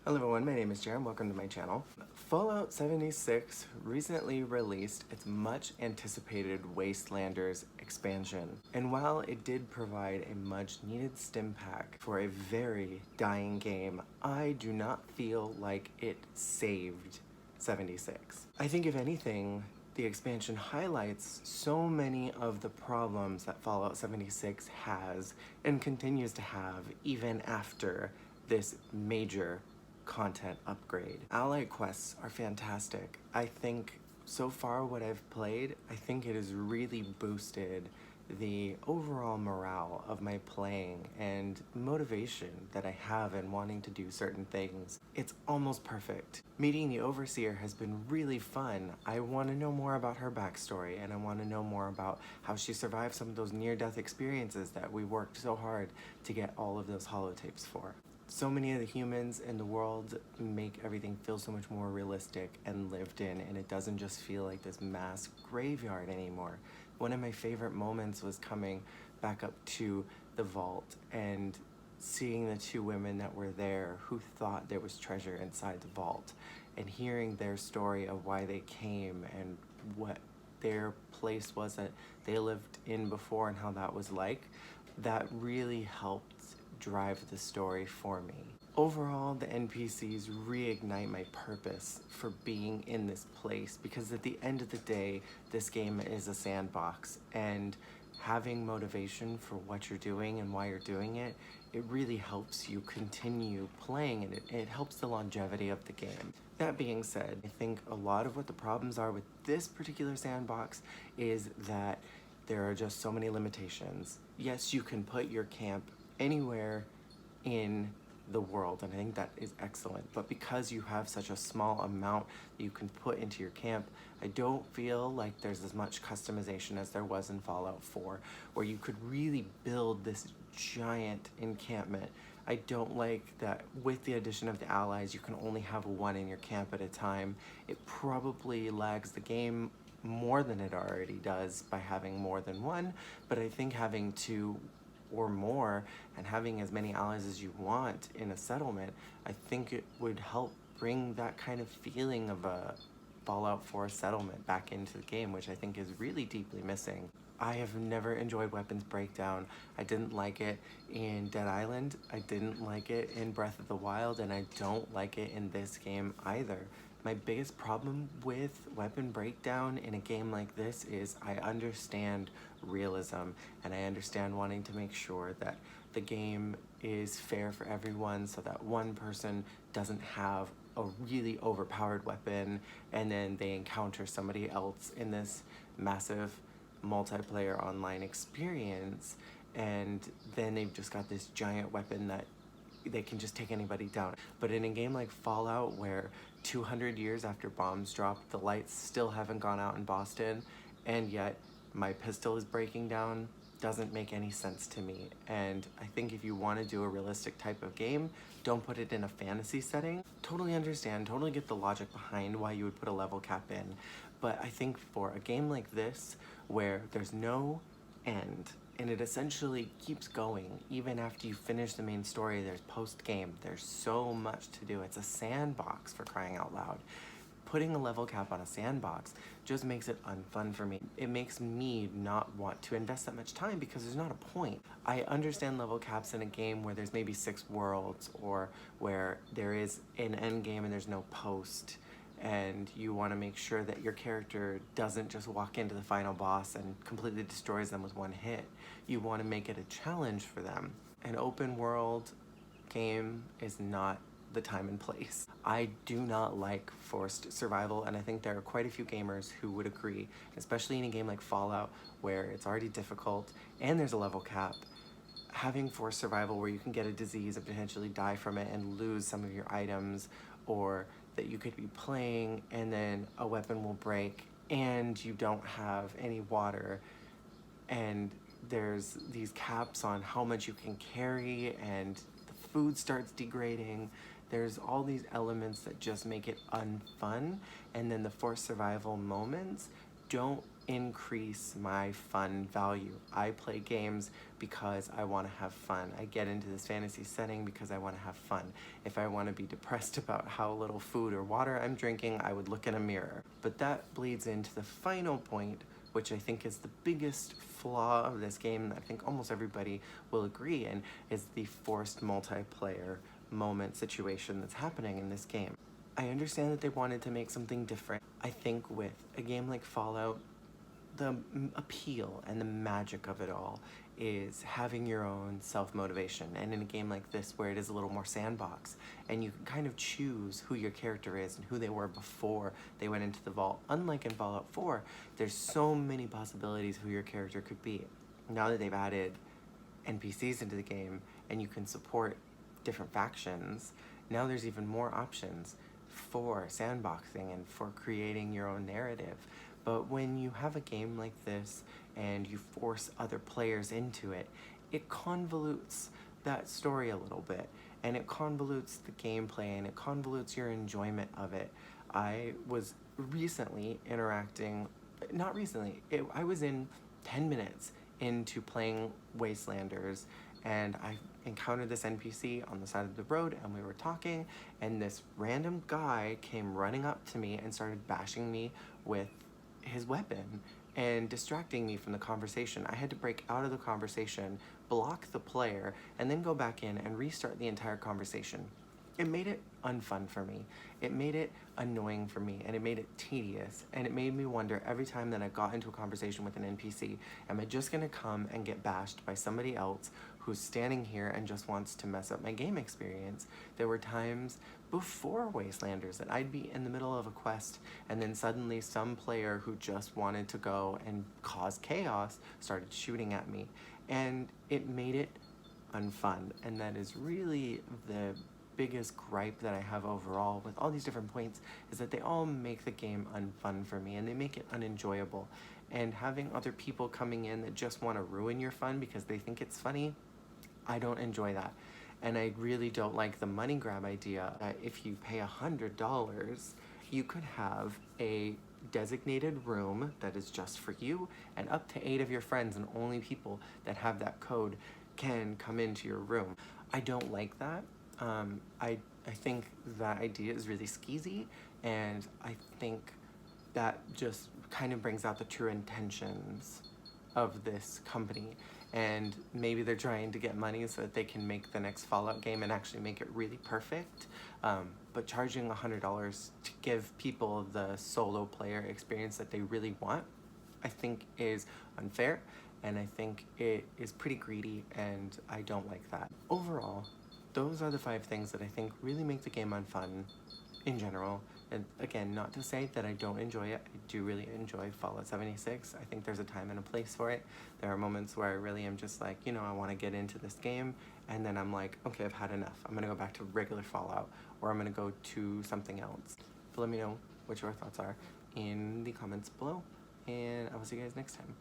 Hello everyone, my name is Jerem, welcome to my channel. Fallout 76 recently released its much anticipated Wastelanders expansion. And while it did provide a much needed stim pack for a very dying game, I do not feel like it saved 76. I think if anything, the expansion highlights so many of the problems that Fallout 76 has and continues to have even after this major content upgrade. Ally quests are fantastic. I think so far what I've played, I think it has really boosted the overall morale of my playing and motivation that I have in wanting to do certain things. It's almost perfect. Meeting the Overseer has been really fun. I want to know more about her backstory, and I want to know more about how she survived some of those near-death experiences that we worked so hard to get all of those holotapes for. So many of the humans in the world make everything feel so much more realistic and lived in, and it doesn't just feel like this mass graveyard anymore. One of my favorite moments was coming back up to the vault and seeing the two women that were there who thought there was treasure inside the vault, and hearing their story of why they came and what their place was that they lived in before and how that was like. That really helped drive the story for me. Overall, the NPCs reignite my purpose for being in this place, because at the end of the day, this game is a sandbox, and having motivation for what you're doing and why you're doing it, it really helps you continue playing, and it helps the longevity of the game. That being said, I think a lot of what the problems are with this particular sandbox is that there are just so many limitations. Yes, you can put your camp anywhere in the world, and I think that is excellent, but because you have such a small amount that you can put into your camp, I don't feel like there's as much customization as there was in Fallout 4, where you could really build this giant encampment. I don't like that with the addition of the allies, you can only have one in your camp at a time. It probably lags the game more than it already does by having more than one, but I think having two or more and having as many allies as you want in a settlement, I think it would help bring that kind of feeling of a Fallout 4 settlement back into the game, which I think is really deeply missing. I have never enjoyed weapons breakdown. I didn't like it in Dead Island, I didn't like it in Breath of the Wild, and I don't like it in this game either. My biggest problem with weapon breakdown in a game like this is I understand realism, and I understand wanting to make sure that the game is fair for everyone so that one person doesn't have a really overpowered weapon and then they encounter somebody else in this massive multiplayer online experience, and then they've just got this giant weapon that they can just take anybody down. But in a game like Fallout, where 200 years after bombs dropped, the lights still haven't gone out in Boston, and yet my pistol is breaking down, doesn't make any sense to me. And I think if you want to do a realistic type of game, don't put it in a fantasy setting. Totally understand, totally get the logic behind why you would put a level cap in, but I think for a game like this, where there's no end, and it essentially keeps going even after you finish the main story, there's post-game, there's so much to do. It's a sandbox, for crying out loud. Putting a level cap on a sandbox just makes it unfun for me. It makes me not want to invest that much time because there's not a point. I understand level caps in a game where there's maybe 6 worlds, or where there is an end game and there's no post, and you want to make sure that your character doesn't just walk into the final boss and completely destroys them with one hit. You want to make it a challenge for them. An open world game is not the time and place. I do not like forced survival, and I think there are quite a few gamers who would agree, especially in a game like Fallout where it's already difficult and there's a level cap. Having forced survival where you can get a disease and potentially die from it and lose some of your items, or that you could be playing and then a weapon will break and you don't have any water, and there's these caps on how much you can carry and the food starts degrading. There's all these elements that just make it unfun, and then the forced survival moments don't increase my fun value. I play games because I want to have fun. I get into this fantasy setting because I want to have fun. If I want to be depressed about how little food or water I'm drinking, I would look in a mirror. But that bleeds into the final point, which I think is the biggest flaw of this game that I think almost everybody will agree in, is the forced multiplayer moment situation that's happening in this game. I understand that they wanted to make something different. I think with a game like Fallout, the appeal and the magic of it all is having your own self-motivation, and in a game like this where it is a little more sandbox and you can kind of choose who your character is and who they were before they went into the vault. Unlike in Fallout 4, there's so many possibilities who your character could be. Now that they've added NPCs into the game and you can support different factions, now there's even more options for sandboxing and for creating your own narrative. But when you have a game like this and you force other players into it, it convolutes that story a little bit, and it convolutes the gameplay, and it convolutes your enjoyment of it. I was recently I was in 10 minutes into playing Wastelanders, and I encountered this NPC on the side of the road, and we were talking, and this random guy came running up to me and started bashing me with his weapon and distracting me from the conversation. I had to break out of the conversation, block the player, and then go back in and restart the entire conversation. It made it unfun for me. It made it annoying for me, and it made it tedious, and it made me wonder every time that I got into a conversation with an NPC, am I just gonna come and get bashed by somebody else who's standing here and just wants to mess up my game experience? There were times before Wastelanders that I'd be in the middle of a quest, and then suddenly some player who just wanted to go and cause chaos started shooting at me, and it made it unfun. And that is really the biggest gripe that I have overall with all these different points, is that they all make the game unfun for me and they make it unenjoyable. And having other people coming in that just want to ruin your fun because they think it's funny, I don't enjoy that. And I really don't like the money grab idea that if you pay $100, you could have a designated room that is just for you, and up to 8 of your friends, and only people that have that code can come into your room. I don't like that. I think that idea is really skeezy, and I think that just kind of brings out the true intentions of this company. And maybe they're trying to get money so that they can make the next Fallout game and actually make it really perfect. But charging $100 to give people the solo player experience that they really want, I think is unfair, and I think it is pretty greedy, and I don't like that. Overall, those are the 5 things that I think really make the game unfun in general. And again, not to say that I don't enjoy it. I do really enjoy Fallout 76. I think there's a time and a place for it. There are moments where I really am just like, you know, I want to get into this game, and then I'm like, okay, I've had enough. I'm going to go back to regular Fallout, or I'm going to go to something else. But let me know what your thoughts are in the comments below, and I will see you guys next time.